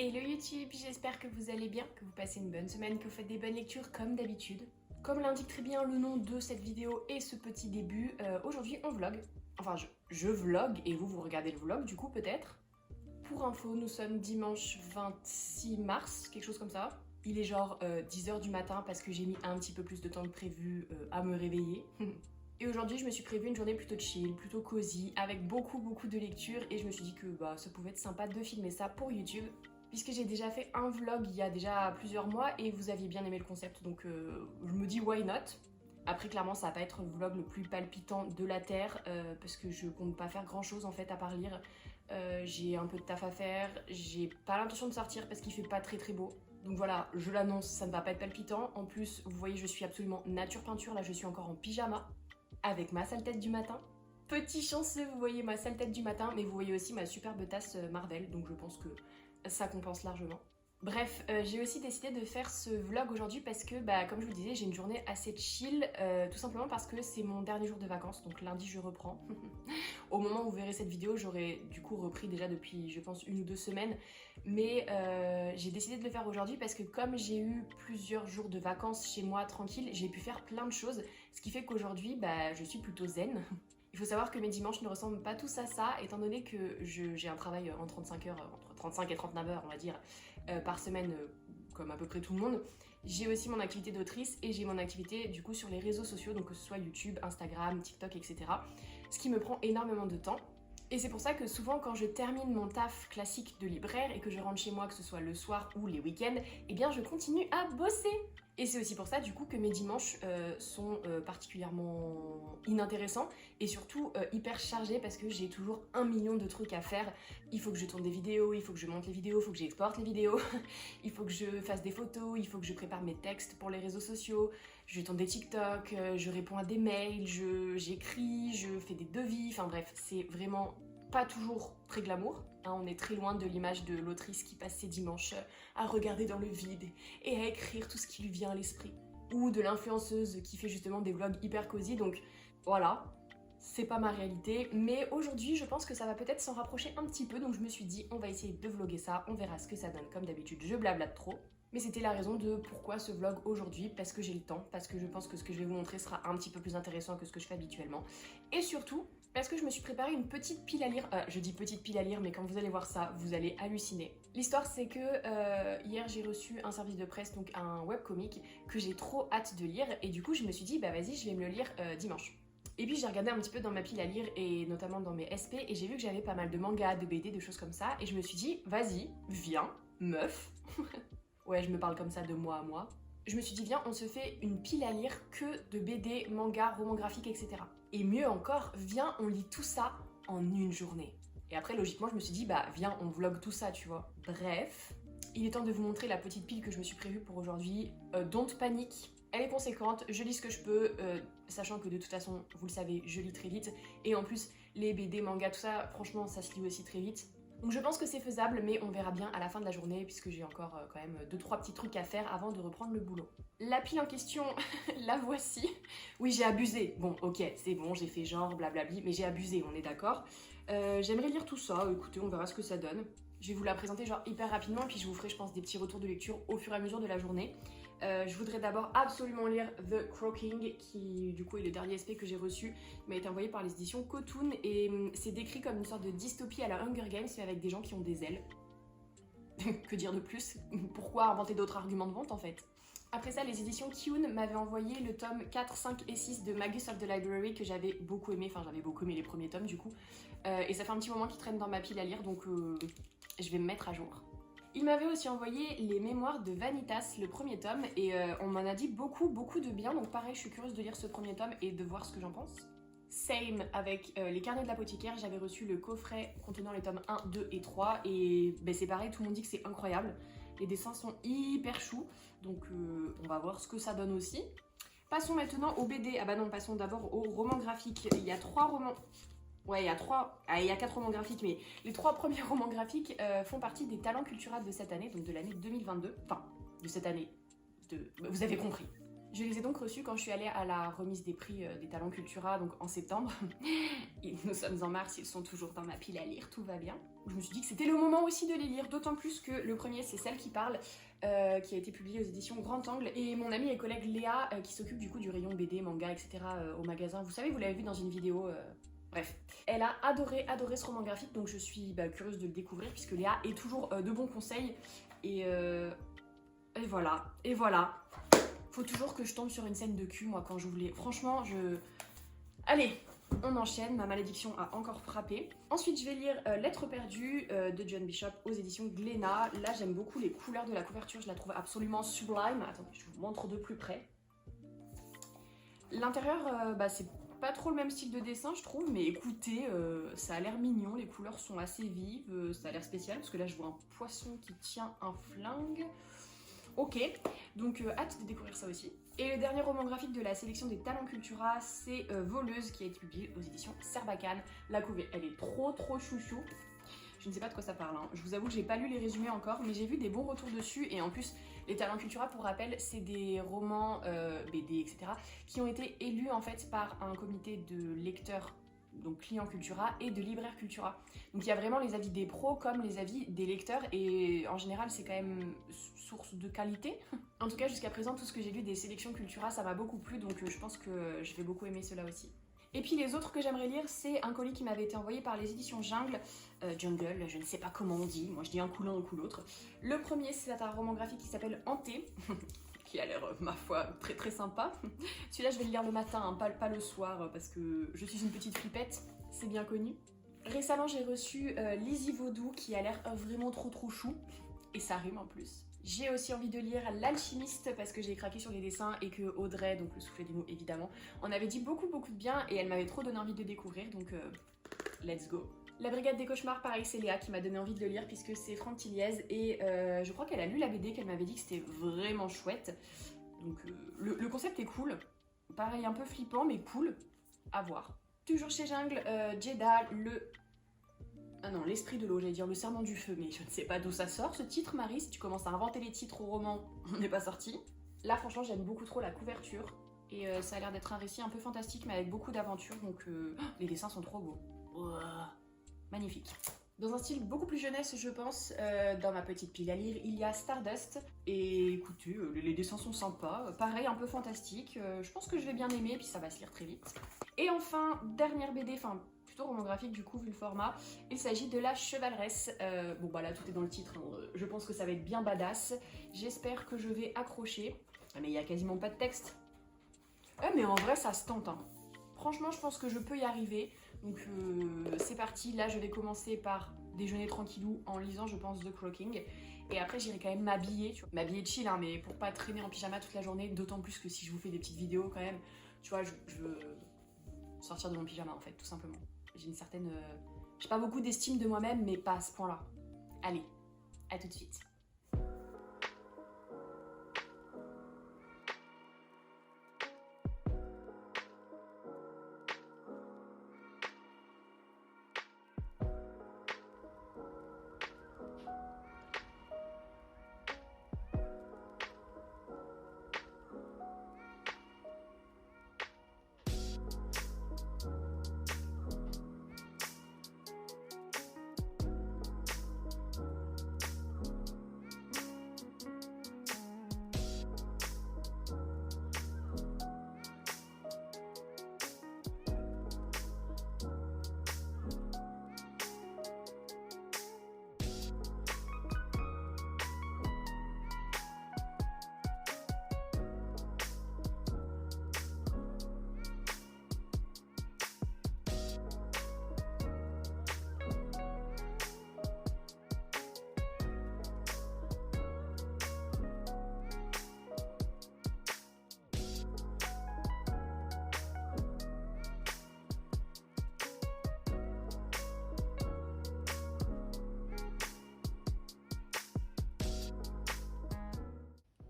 Hello YouTube, j'espère que vous allez bien, que vous passez une bonne semaine, que vous faites des bonnes lectures comme d'habitude. Comme l'indique très bien le nom de cette vidéo et ce petit début, aujourd'hui on vlog. Enfin je vlog et vous regardez le vlog du coup peut-être. Pour info, nous sommes dimanche 26 mars, quelque chose comme ça. Il est genre 10h du matin parce que j'ai mis un petit peu plus de temps que prévu à me réveiller. Et aujourd'hui, je me suis prévu une journée plutôt chill, plutôt cosy, avec beaucoup de lectures et je me suis dit que ça pouvait être sympa de filmer ça pour YouTube. Puisque j'ai déjà fait un vlog il y a déjà plusieurs mois et vous aviez bien aimé le concept, donc je me dis why not. Après clairement ça va pas être le vlog le plus palpitant de la terre parce que je compte pas faire grand chose en fait à part lire. J'ai un peu de taf à faire, j'ai pas l'intention de sortir parce qu'il fait pas très beau. Donc voilà, je l'annonce, ça ne va pas être palpitant. En plus, vous voyez, je suis absolument nature peinture, là je suis encore en pyjama avec ma sale tête du matin. Petit chanceux, vous voyez ma sale tête du matin, mais vous voyez aussi ma superbe tasse Marvel, donc je pense que ça compense largement. Bref, j'ai aussi décidé de faire ce vlog aujourd'hui parce que, comme je vous le disais, j'ai une journée assez chill, tout simplement parce que c'est mon dernier jour de vacances, donc lundi je reprends. Au moment où vous verrez cette vidéo, j'aurai du coup repris déjà depuis, je pense, 1 ou 2 semaines, mais j'ai décidé de le faire aujourd'hui parce que comme j'ai eu plusieurs jours de vacances chez moi tranquille, j'ai pu faire plein de choses, ce qui fait qu'aujourd'hui, je suis plutôt zen. Il faut savoir que mes dimanches ne ressemblent pas tous à ça, étant donné que j'ai un travail en 35 heures, entre 35 et 39 heures on va dire, par semaine, comme à peu près tout le monde. J'ai aussi mon activité d'autrice et j'ai mon activité du coup sur les réseaux sociaux, donc que ce soit YouTube, Instagram, TikTok, etc. Ce qui me prend énormément de temps. Et c'est pour ça que souvent quand je termine mon taf classique de libraire et que je rentre chez moi, que ce soit le soir ou les week-ends, eh bien je continue à bosser. Et c'est aussi pour ça du coup que mes dimanches sont particulièrement inintéressants et surtout hyper chargés parce que j'ai toujours 1 million de trucs à faire. Il faut que je tourne des vidéos, il faut que je monte les vidéos, il faut que j'exporte les vidéos, il faut que je fasse des photos, il faut que je prépare mes textes pour les réseaux sociaux, je tourne des TikTok, je réponds à des mails, j'écris, je fais des devis, enfin bref, c'est vraiment pas toujours très glamour. On est très loin de l'image de l'autrice qui passe ses dimanches à regarder dans le vide et à écrire tout ce qui lui vient à l'esprit. Ou de l'influenceuse qui fait justement des vlogs hyper cosy, donc voilà, c'est pas ma réalité. Mais aujourd'hui, je pense que ça va peut-être s'en rapprocher un petit peu, donc je me suis dit, on va essayer de vlogger ça, on verra ce que ça donne. Comme d'habitude, je blablate trop. Mais c'était la raison de pourquoi ce vlog aujourd'hui, parce que j'ai le temps, parce que je pense que ce que je vais vous montrer sera un petit peu plus intéressant que ce que je fais habituellement. Et surtout, parce que je me suis préparé une petite pile à lire. Je dis petite pile à lire, mais quand vous allez voir ça, vous allez halluciner. L'histoire, c'est que hier, j'ai reçu un service de presse, donc un webcomic, que j'ai trop hâte de lire. Et du coup, je me suis dit, vas-y, je vais me le lire dimanche. Et puis j'ai regardé un petit peu dans ma pile à lire et notamment dans mes SP et j'ai vu que j'avais pas mal de mangas, de BD, de choses comme ça. Et je me suis dit, vas-y, viens, meuf. Ouais, je me parle comme ça de moi à moi. Je me suis dit, viens, on se fait une pile à lire que de BD, mangas, romans graphiques, etc. Et mieux encore, viens, on lit tout ça en une journée. Et après, logiquement, je me suis dit, viens, on vlog tout ça, tu vois. Bref, il est temps de vous montrer la petite pile que je me suis prévue pour aujourd'hui. Don't panique. Elle est conséquente, je lis ce que je peux, sachant que de toute façon, vous le savez, je lis très vite. Et en plus, les BD, mangas, tout ça, franchement, ça se lit aussi très vite. Donc je pense que c'est faisable, mais on verra bien à la fin de la journée, puisque j'ai encore quand même 2-3 petits trucs à faire avant de reprendre le boulot. La pile en question, la voici. Oui, j'ai abusé. Bon, ok, c'est bon, j'ai fait genre blablabli, mais j'ai abusé, on est d'accord. J'aimerais lire tout ça, écoutez, on verra ce que ça donne. Je vais vous la présenter genre hyper rapidement, puis je vous ferai, je pense, des petits retours de lecture au fur et à mesure de la journée. Je voudrais d'abord absolument lire The Croaking, qui du coup est le dernier SP que j'ai reçu. Il m'a été envoyé par les éditions Cotoon et c'est décrit comme une sorte de dystopie à la Hunger Games, mais avec des gens qui ont des ailes. Que dire de plus? Pourquoi inventer d'autres arguments de vente en fait? Après ça, les éditions Kiun m'avaient envoyé le tome 4, 5 et 6 de Magus of the Library que j'avais beaucoup aimé, enfin j'avais beaucoup aimé les premiers tomes du coup. Et ça fait un petit moment qu'ils traînent dans ma pile à lire, donc je vais me mettre à jour. Il m'avait aussi envoyé les mémoires de Vanitas, le premier tome, et on m'en a dit beaucoup de bien, donc pareil, je suis curieuse de lire ce premier tome et de voir ce que j'en pense. Same avec les carnets de l'apothicaire, j'avais reçu le coffret contenant les tomes 1, 2 et 3, et c'est pareil, tout le monde dit que c'est incroyable. Les dessins sont hyper choux, donc on va voir ce que ça donne aussi. Passons maintenant au BD, passons d'abord au roman graphique. Il y a 3 romans... Ouais, il y a 4 romans graphiques, mais les 3 premiers romans graphiques font partie des talents culturels de cette année, donc de l'année 2022. Enfin, de cette année. Vous avez compris. Je les ai donc reçus quand je suis allée à la remise des prix des Talents Cultura, donc en septembre. Et nous sommes en mars, ils sont toujours dans ma pile à lire, tout va bien. Je me suis dit que c'était le moment aussi de les lire, d'autant plus que le premier c'est Celle qui parle, qui a été publié aux éditions Grand Angle. Et mon amie et collègue Léa, qui s'occupe du coup du rayon BD, manga, etc. Au magasin, vous savez, vous l'avez vu dans une vidéo... Bref, elle a adoré ce roman graphique, donc je suis curieuse de le découvrir puisque Léa est toujours de bons conseils. Et voilà, Faut toujours que je tombe sur une scène de cul, moi, quand j'ouvre les... Franchement, Allez, on enchaîne, ma malédiction a encore frappé. Ensuite, je vais lire Lettres perdues de John Bishop aux éditions Glénat. Là, j'aime beaucoup les couleurs de la couverture, je la trouve absolument sublime. Attendez, je vous montre de plus près. L'intérieur, c'est pas trop le même style de dessin, je trouve, mais écoutez, ça a l'air mignon, les couleurs sont assez vives, ça a l'air spécial, parce que là, je vois un poisson qui tient un flingue. Ok, donc hâte de découvrir ça aussi. Et le dernier roman graphique de la sélection des Talents Cultura, c'est Voleuse, qui a été publié aux éditions Sarbacane. La couverture, elle est trop chouchou. Je ne sais pas de quoi ça parle, hein. Je vous avoue que j'ai pas lu les résumés encore, mais j'ai vu des bons retours dessus. Et en plus, les Talents Cultura, pour rappel, c'est des romans BD, etc., qui ont été élus en fait par un comité de lecteurs, donc clients Cultura, et de libraires Cultura. Donc il y a vraiment les avis des pros comme les avis des lecteurs, et en général c'est quand même source de qualité. En tout cas jusqu'à présent tout ce que j'ai lu des sélections Cultura ça m'a beaucoup plu, donc je pense que je vais beaucoup aimer cela aussi. Et puis les autres que j'aimerais lire, c'est un colis qui m'avait été envoyé par les éditions Jungle, je ne sais pas comment on dit, moi je dis un coup l'un, un coup l'autre. Le premier c'est un roman graphique qui s'appelle Hanté, qui a l'air, ma foi, très sympa. Celui-là, je vais le lire le matin, hein, pas le soir, parce que je suis une petite flippette, c'est bien connu. Récemment, j'ai reçu Lizzie Vaudou, qui a l'air vraiment trop chou, et ça rime en plus. J'ai aussi envie de lire L'Alchimiste, parce que j'ai craqué sur les dessins, et que Audrey, donc le soufflet des mots évidemment, en avait dit beaucoup de bien, et elle m'avait trop donné envie de découvrir, donc let's go. La Brigade des Cauchemars, pareil, c'est Léa qui m'a donné envie de le lire puisque c'est Franck Tilliez et je crois qu'elle a lu la BD, qu'elle m'avait dit que c'était vraiment chouette. Donc le concept est cool, pareil un peu flippant mais cool, à voir. Toujours chez Jungle, Jeddah, l'Esprit de l'eau, j'allais dire le Serment du feu, mais je ne sais pas d'où ça sort ce titre, Marie, si tu commences à inventer les titres au roman, on n'est pas sorti. Là franchement j'aime beaucoup trop la couverture et ça a l'air d'être un récit un peu fantastique mais avec beaucoup d'aventure, donc les dessins sont trop beaux. Magnifique. Dans un style beaucoup plus jeunesse, je pense, dans ma petite pile à lire, il y a Stardust. Et écoutez, les dessins sont sympas. Pareil, un peu fantastique. Je pense que je vais bien aimer, puis ça va se lire très vite. Et enfin, dernière BD, enfin plutôt roman graphique du coup, vu le format. Il s'agit de La Chevaleresse. Bon bah là, tout est dans le titre. Hein. Je pense que ça va être bien badass. J'espère que je vais accrocher. Mais il n'y a quasiment pas de texte. Mais en vrai, ça se tente. Hein. Franchement, je pense que je peux y arriver. Donc c'est parti, là je vais commencer par déjeuner tranquillou en lisant je pense The Croaking et après j'irai quand même m'habiller, m'habiller chill hein, mais pour pas traîner en pyjama toute la journée, d'autant plus que si je vous fais des petites vidéos quand même, tu vois, je veux sortir de mon pyjama en fait, tout simplement. J'ai une certaine... j'ai pas beaucoup d'estime de moi-même mais pas à ce point là. Allez, à tout de suite.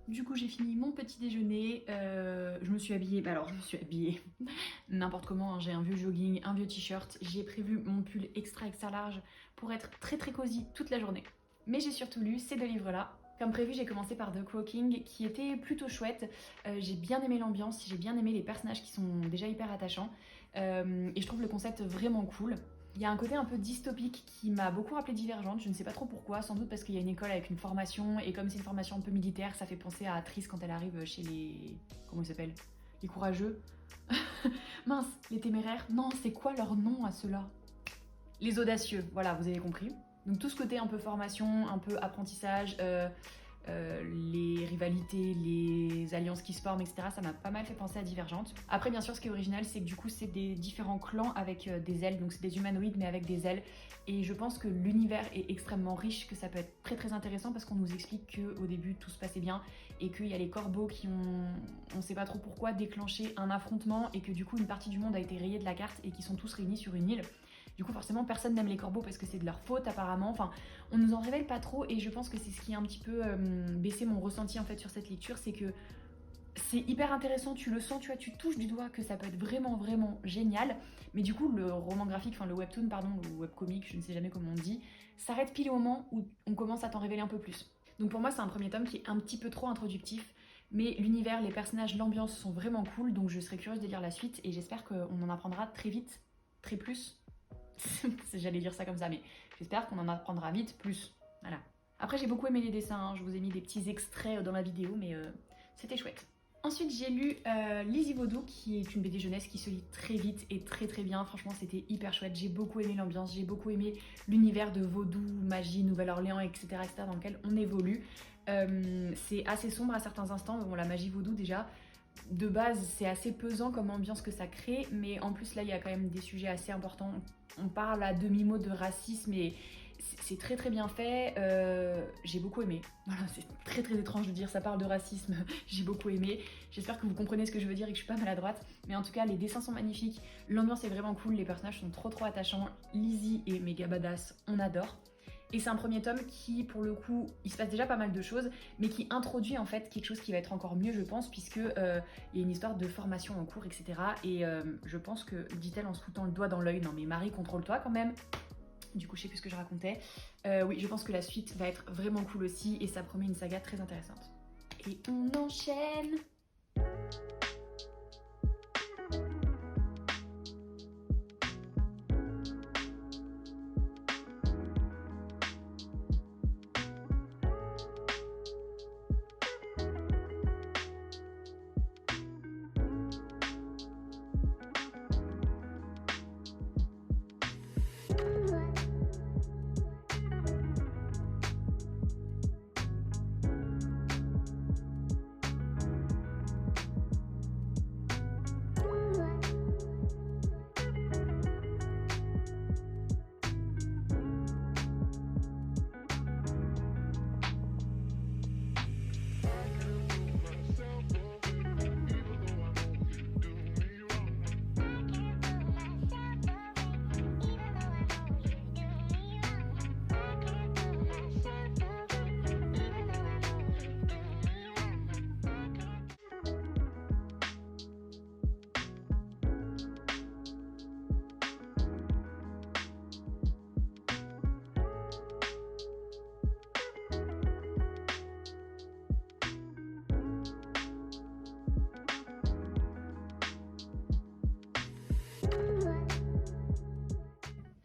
Du coup j'ai fini mon petit déjeuner, je me suis habillée, n'importe comment, hein. J'ai un vieux jogging, un vieux t-shirt, j'ai prévu mon pull extra large pour être très cosy toute la journée. Mais j'ai surtout lu ces deux livres là, Comme prévu, j'ai commencé par The Crow King qui était plutôt chouette. J'ai bien aimé l'ambiance, j'ai bien aimé les personnages qui sont déjà hyper attachants. Et je trouve le concept vraiment cool. Il y a un côté un peu dystopique qui m'a beaucoup rappelé Divergente, je ne sais pas trop pourquoi, sans doute parce qu'il y a une école avec une formation, et comme c'est une formation un peu militaire, ça fait penser à Triss quand elle arrive chez les... comment ils s'appellent? Les courageux. Mince, les téméraires. Non, c'est quoi leur nom à ceux-là? Les audacieux, voilà, vous avez compris. Donc tout ce côté un peu formation, un peu apprentissage, les rivalités, les alliances qui se forment, etc. Ça m'a pas mal fait penser à Divergente. Après, bien sûr, ce qui est original, c'est que du coup, c'est des différents clans avec des ailes. Donc c'est des humanoïdes, mais avec des ailes. Et je pense que l'univers est extrêmement riche, que ça peut être très très intéressant parce qu'on nous explique qu'au début, tout se passait bien et qu'il y a les corbeaux qui ont, on sait pas trop pourquoi, déclenché un affrontement et que du coup, une partie du monde a été rayée de la carte et qui sont tous réunis sur une île. Du coup, forcément, personne n'aime les corbeaux parce que c'est de leur faute, apparemment. Enfin, on nous en révèle pas trop et je pense que c'est ce qui a un petit peu baissé mon ressenti en fait sur cette lecture, c'est que c'est hyper intéressant, tu le sens, tu vois, tu touches du doigt que ça peut être vraiment vraiment génial, mais du coup le roman graphique, enfin le webtoon pardon, ou webcomic, je ne sais jamais comment on dit, s'arrête pile au moment où on commence à t'en révéler un peu plus. Donc pour moi c'est un premier tome qui est un petit peu trop introductif, mais l'univers, les personnages, l'ambiance sont vraiment cool, donc je serais curieuse de lire la suite et j'espère qu'on en apprendra très vite, très plus. J'allais dire ça comme ça, mais j'espère qu'on en apprendra vite plus. Voilà. Après, j'ai beaucoup aimé les dessins, hein. Je vous ai mis des petits extraits dans la vidéo, mais c'était chouette. Ensuite, j'ai lu Lizzie Vaudou, qui est une BD jeunesse qui se lit très vite et très très bien. Franchement, c'était hyper chouette. J'ai beaucoup aimé l'ambiance, j'ai beaucoup aimé l'univers de vaudou, magie, Nouvelle-Orléans, etc., dans lequel on évolue. C'est assez sombre à certains instants. Bon, la magie vaudou, déjà, de base, c'est assez pesant comme ambiance que ça crée, mais en plus, là, il y a quand même des sujets assez importants. On parle à demi-mot de racisme et c'est très très bien fait. J'ai beaucoup aimé. Voilà, c'est très très étrange de dire ça parle de racisme. J'ai beaucoup aimé. J'espère que vous comprenez ce que je veux dire et que je suis pas maladroite. Mais en tout cas, les dessins sont magnifiques. L'ambiance est vraiment cool. Les personnages sont trop trop attachants. Lizzie est méga badass. On adore. Et c'est un premier tome qui, pour le coup, il se passe déjà pas mal de choses, mais qui introduit en fait quelque chose qui va être encore mieux, je pense, puisque il y a une histoire de formation en cours, etc. Et je pense que, dit-elle en se foutant le doigt dans l'œil, non mais Marie, contrôle-toi quand même. Du coup, je sais plus ce que je racontais. Oui, je pense que la suite va être vraiment cool aussi, et ça promet une saga très intéressante. Et on enchaîne.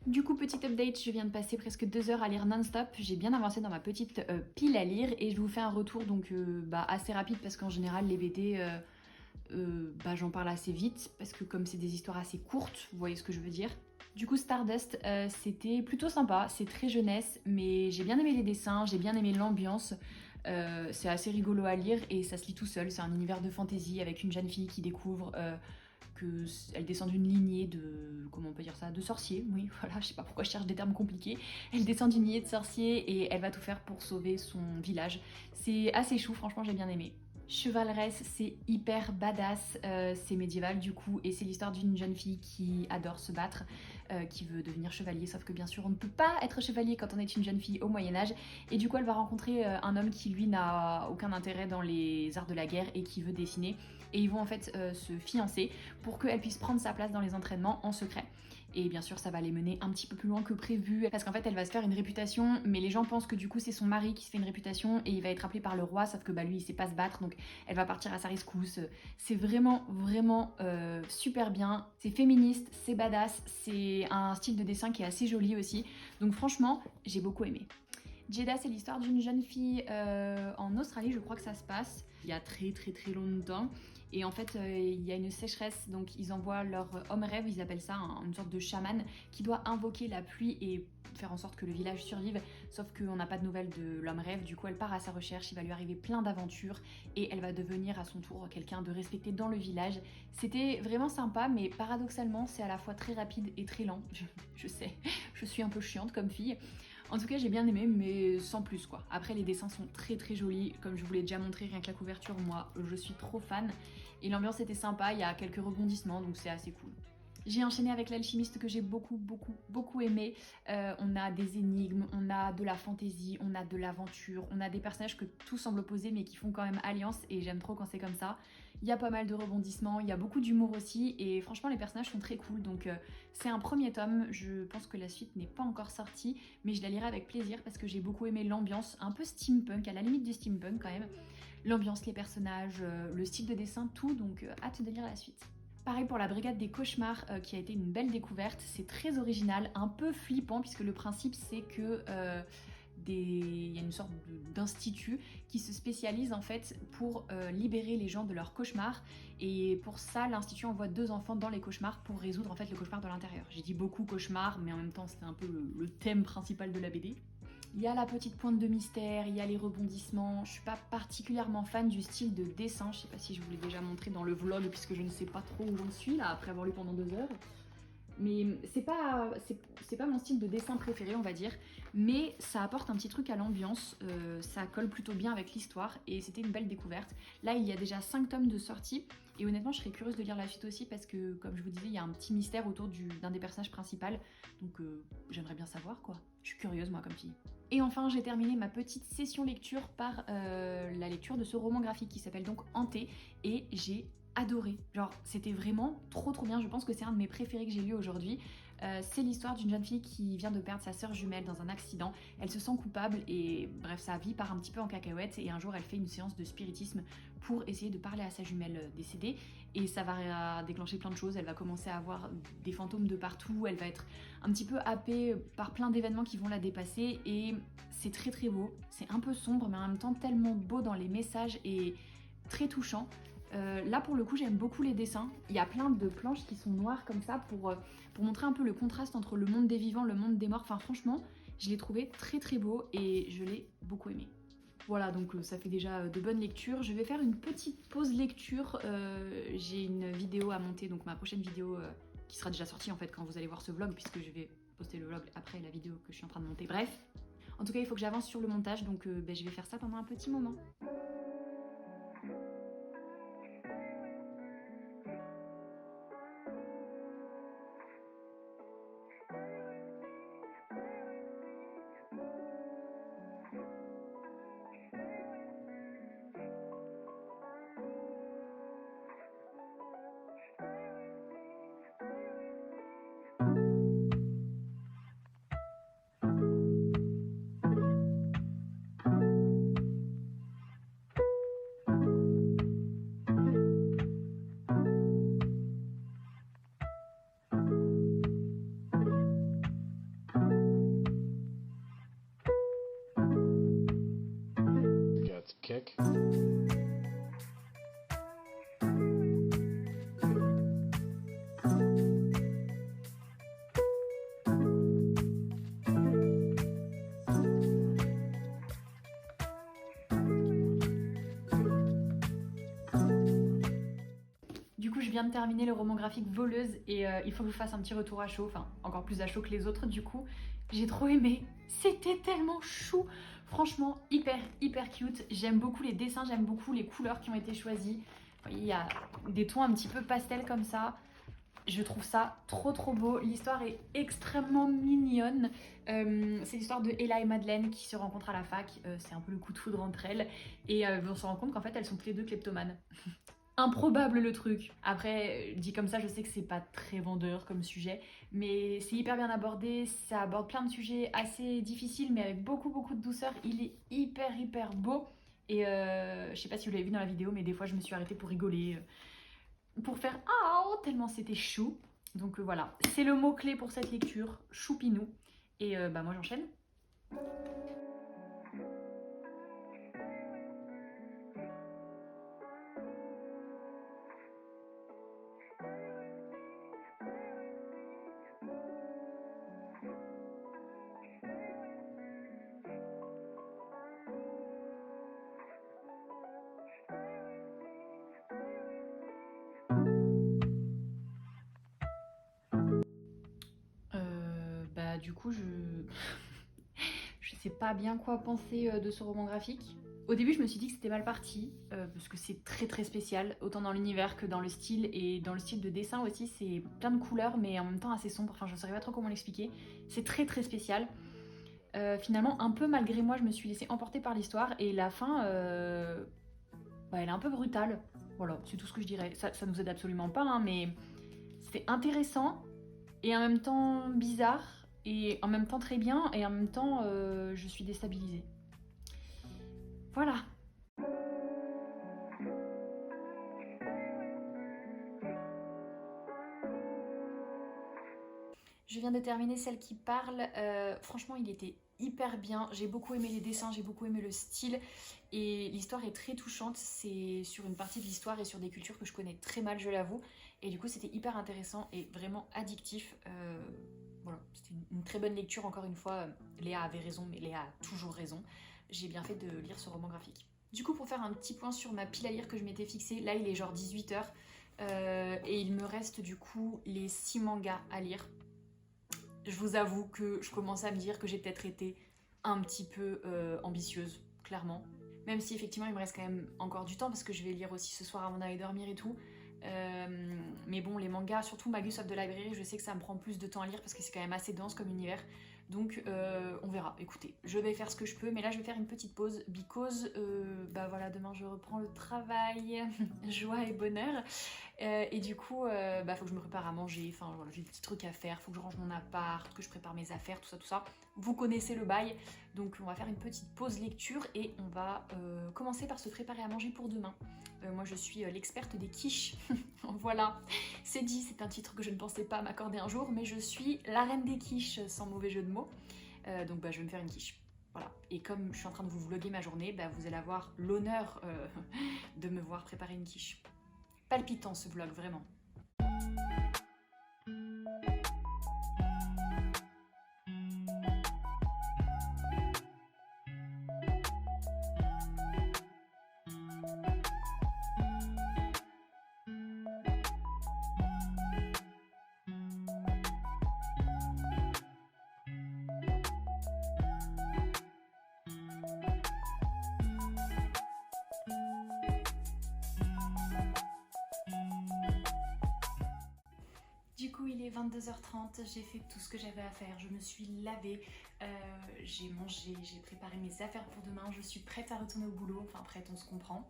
Du coup, petit update, je viens de passer presque 2 heures à lire non-stop. J'ai bien avancé dans ma petite pile à lire et je vous fais un retour donc assez rapide parce qu'en général les BD, j'en parle assez vite parce que comme c'est des histoires assez courtes, vous voyez ce que je veux dire. Du coup, Stardust, c'était plutôt sympa, c'est très jeunesse, mais j'ai bien aimé les dessins, j'ai bien aimé l'ambiance. C'est assez rigolo à lire et ça se lit tout seul. C'est un univers de fantasy avec une jeune fille qui découvre qu'elle descend d'une lignée de, comment on peut dire ça, de sorciers, oui, voilà, je sais pas pourquoi je cherche des termes compliqués. Elle descend d'une lignée de sorciers et elle va tout faire pour sauver son village. C'est assez chou, franchement, j'ai bien aimé. Chevaleresse, c'est hyper badass, c'est médiéval du coup, et c'est l'histoire d'une jeune fille qui adore se battre, qui veut devenir chevalier, sauf que bien sûr on ne peut pas être chevalier quand on est une jeune fille au Moyen-Âge, et du coup elle va rencontrer un homme qui lui n'a aucun intérêt dans les arts de la guerre et qui veut dessiner, et ils vont en fait se fiancer pour qu'elle puisse prendre sa place dans les entraînements en secret. Et bien sûr, ça va les mener un petit peu plus loin que prévu, parce qu'en fait, elle va se faire une réputation, mais les gens pensent que du coup, c'est son mari qui se fait une réputation, et il va être appelé par le roi, sauf que bah, lui, il sait pas se battre, donc elle va partir à sa rescousse. C'est vraiment, vraiment super bien. C'est féministe, c'est badass, c'est un style de dessin qui est assez joli aussi. Donc franchement, j'ai beaucoup aimé. Jeddah, c'est l'histoire d'une jeune fille en Australie, je crois que ça se passe, il y a très très très longtemps. Et en fait, il y a une sécheresse, donc ils envoient leur homme rêve, ils appellent ça une sorte de chaman, qui doit invoquer la pluie et faire en sorte que le village survive. Sauf qu'on n'a pas de nouvelles de l'homme rêve, du coup elle part à sa recherche, il va lui arriver plein d'aventures et elle va devenir à son tour quelqu'un de respecté dans le village. C'était vraiment sympa, mais paradoxalement, c'est à la fois très rapide et très lent. Je sais, je suis un peu chiante comme fille. En tout cas, j'ai bien aimé, mais sans plus quoi. Après, les dessins sont très très jolis. Comme je vous l'ai déjà montré, rien que la couverture, moi, je suis trop fan. Et l'ambiance était sympa, il y a quelques rebondissements, donc c'est assez cool. J'ai enchaîné avec l'alchimiste que j'ai beaucoup aimé. On a des énigmes, on a de la fantaisie, on a de l'aventure, on a des personnages que tout semble opposés mais qui font quand même alliance et j'aime trop quand c'est comme ça. Il y a pas mal de rebondissements, il y a beaucoup d'humour aussi et franchement les personnages sont très cool donc c'est un premier tome. Je pense que la suite n'est pas encore sortie mais je la lirai avec plaisir parce que j'ai beaucoup aimé l'ambiance, un peu steampunk, à la limite du steampunk quand même. L'ambiance, les personnages, le style de dessin, tout donc hâte de lire la suite. Pareil pour la Brigade des Cauchemars qui a été une belle découverte, c'est très original, un peu flippant puisque le principe c'est que il y a une sorte d'institut qui se spécialise en fait pour libérer les gens de leurs cauchemars et pour ça l'institut envoie 2 enfants dans les cauchemars pour résoudre en fait le cauchemar de l'intérieur. J'ai dit beaucoup cauchemar mais en même temps c'était un peu le thème principal de la BD. Il y a la petite pointe de mystère, il y a les rebondissements. Je suis pas particulièrement fan du style de dessin. Je sais pas si je vous l'ai déjà montré dans le vlog puisque je ne sais pas trop où j'en suis là après avoir lu pendant 2 heures. Mais c'est pas mon style de dessin préféré on va dire. Mais ça apporte un petit truc à l'ambiance. Ça colle plutôt bien avec l'histoire et c'était une belle découverte. Là il y a déjà 5 tomes de sortie. Et honnêtement, je serais curieuse de lire la suite aussi parce que, comme je vous disais, il y a un petit mystère autour d'un des personnages principaux. Donc, j'aimerais bien savoir quoi. Je suis curieuse, moi, comme fille. Et enfin, j'ai terminé ma petite session lecture par la lecture de ce roman graphique qui s'appelle donc Hanté. Et j'ai adoré. Genre, c'était vraiment trop bien. Je pense que c'est un de mes préférés que j'ai lu aujourd'hui. C'est l'histoire d'une jeune fille qui vient de perdre sa sœur jumelle dans un accident. Elle se sent coupable et bref, sa vie part un petit peu en cacahuète et un jour elle fait une séance de spiritisme pour essayer de parler à sa jumelle décédée et ça va déclencher plein de choses. Elle va commencer à avoir des fantômes de partout, elle va être un petit peu happée par plein d'événements qui vont la dépasser et c'est très beau. C'est un peu sombre mais en même temps tellement beau dans les messages et très touchant. Là pour le coup j'aime beaucoup les dessins, il y a plein de planches qui sont noires comme ça pour montrer un peu le contraste entre le monde des vivants, le monde des morts, enfin franchement je l'ai trouvé très beau et je l'ai beaucoup aimé. Voilà donc ça fait déjà de bonnes lectures, je vais faire une petite pause lecture, j'ai une vidéo à monter, donc ma prochaine vidéo qui sera déjà sortie en fait quand vous allez voir ce vlog puisque je vais poster le vlog après la vidéo que je suis en train de monter, bref. En tout cas il faut que j'avance sur le montage donc je vais faire ça pendant un petit moment. Kick. Du coup, je viens de terminer le roman graphique Voleuse et il faut que je fasse un petit retour à chaud, enfin encore plus à chaud que les autres du coup. J'ai trop aimé, c'était tellement chou, franchement hyper cute. J'aime beaucoup les dessins, j'aime beaucoup les couleurs qui ont été choisies. Il y a des tons un petit peu pastel comme ça. Je trouve ça trop beau, l'histoire est extrêmement mignonne. C'est l'histoire de Ella et Madeleine qui se rencontrent à la fac, c'est un peu le coup de foudre entre elles et on se rend compte qu'en fait elles sont toutes les deux kleptomanes. improbable le truc. Après, dit comme ça, je sais que c'est pas très vendeur comme sujet, mais c'est hyper bien abordé, ça aborde plein de sujets assez difficiles, mais avec beaucoup de douceur. Il est hyper beau. Et je sais pas si vous l'avez vu dans la vidéo, mais des fois je me suis arrêtée pour rigoler, pour faire ah tellement c'était chou. Donc voilà, c'est le mot-clé pour cette lecture, choupinou. Et bah moi j'enchaîne. Bah du coup je sais pas bien quoi penser de ce roman graphique. Au début, je me suis dit que c'était mal parti, parce que c'est très spécial, autant dans l'univers que dans le style, et dans le style de dessin aussi, c'est plein de couleurs, mais en même temps assez sombre, enfin je ne saurais pas trop comment l'expliquer. C'est très spécial. Finalement, un peu malgré moi, je me suis laissée emporter par l'histoire, et la fin, bah, elle est un peu brutale. Voilà, c'est tout ce que je dirais. Ça nous aide absolument pas, hein, mais c'est intéressant, et en même temps bizarre, et en même temps très bien, et en même temps, je suis déstabilisée. Voilà. Je viens de terminer Celle qui parle. Franchement, il était hyper bien. J'ai beaucoup aimé les dessins, j'ai beaucoup aimé le style. Et l'histoire est très touchante. C'est sur une partie de l'histoire et sur des cultures que je connais très mal, je l'avoue. Et du coup, c'était hyper intéressant et vraiment addictif. Voilà, c'était une très bonne lecture. Encore une fois, Léa avait raison, mais Léa a toujours raison. J'ai bien fait de lire ce roman graphique. Du coup, pour faire un petit point sur ma pile à lire que je m'étais fixée, là, il est genre 18h. Et il me reste du coup les 6 mangas à lire. Je vous avoue que je commence à me dire que j'ai peut-être été un petit peu ambitieuse, clairement. Même si effectivement il me reste quand même encore du temps parce que je vais lire aussi ce soir avant d'aller dormir et tout. Mais bon, les mangas, surtout Magus of the Library, je sais que ça me prend plus de temps à lire parce que c'est quand même assez dense comme univers. Donc on verra. Écoutez, je vais faire ce que je peux, mais là je vais faire une petite pause because bah voilà, demain je reprends le travail, joie et bonheur. Et du coup, bah faut que je me prépare à manger. Enfin voilà, j'ai des petits trucs à faire. Faut que je range mon appart, que je prépare mes affaires, tout ça. Vous connaissez le bail. Donc on va faire une petite pause lecture et on va commencer par se préparer à manger pour demain. Moi je suis l'experte des quiches. Voilà, c'est dit, c'est un titre que je ne pensais pas m'accorder un jour, mais je suis la reine des quiches, sans mauvais jeu de mots. Donc bah, je vais me faire une quiche. Voilà. Et comme je suis en train de vous vlogger ma journée, bah, vous allez avoir l'honneur de me voir préparer une quiche. Palpitant ce vlog, vraiment. Du coup, il est 22h30, j'ai fait tout ce que j'avais à faire, je me suis lavée, j'ai mangé, j'ai préparé mes affaires pour demain, je suis prête à retourner au boulot, enfin prête, on se comprend.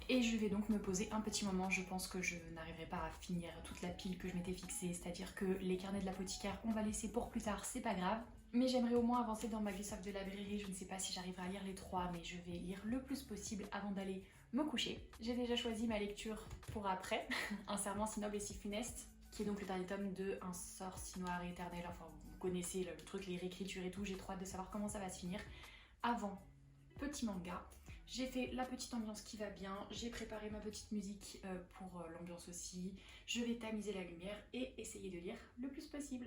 Et je vais donc me poser un petit moment, je pense que je n'arriverai pas à finir toute la pile que je m'étais fixée, c'est-à-dire que les carnets de l'apothicaire, on va laisser pour plus tard, c'est pas grave. Mais j'aimerais au moins avancer dans Magus of the Library, je ne sais pas si j'arriverai à lire les 3, mais je vais lire le plus possible avant d'aller me coucher. J'ai déjà choisi ma lecture pour après, Un serment si noble et si funeste, qui est donc le dernier tome de Un sort si noir et éternel. Enfin, vous connaissez le truc, les réécritures et tout. J'ai trop hâte de savoir comment ça va se finir. Avant, petit manga. J'ai fait la petite ambiance qui va bien. J'ai préparé ma petite musique pour l'ambiance aussi. Je vais tamiser la lumière et essayer de lire le plus possible.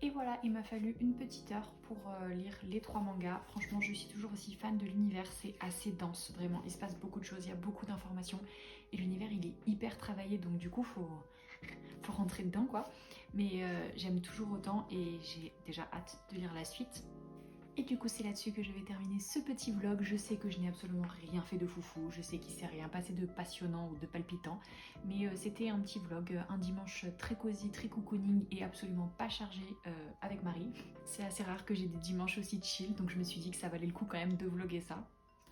Et voilà, il m'a fallu une petite heure pour lire les 3 mangas. Franchement, je suis toujours aussi fan de l'univers, c'est assez dense, vraiment. Il se passe beaucoup de choses, il y a beaucoup d'informations. Et l'univers, il est hyper travaillé, donc du coup, faut pour rentrer dedans quoi. Mais j'aime toujours autant et j'ai déjà hâte de lire la suite. Et du coup c'est là-dessus que je vais terminer ce petit vlog. Je sais que je n'ai absolument rien fait de foufou, je sais qu'il s'est rien passé de passionnant ou de palpitant, mais c'était un petit vlog, un dimanche très cosy, très cocooning et absolument pas chargé avec Marie. C'est assez rare que j'ai des dimanches aussi chill, donc je me suis dit que ça valait le coup quand même de vlogger ça.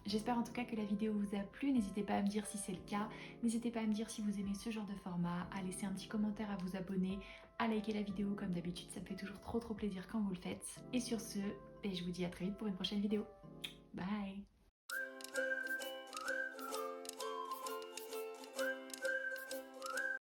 J'espère en tout cas que la vidéo vous a plu, n'hésitez pas à me dire si c'est le cas, n'hésitez pas à me dire si vous aimez ce genre de format, à laisser un petit commentaire, à vous abonner, à liker la vidéo comme d'habitude, ça me fait toujours trop plaisir quand vous le faites. Et sur ce, je vous dis à très vite pour une prochaine vidéo. Bye!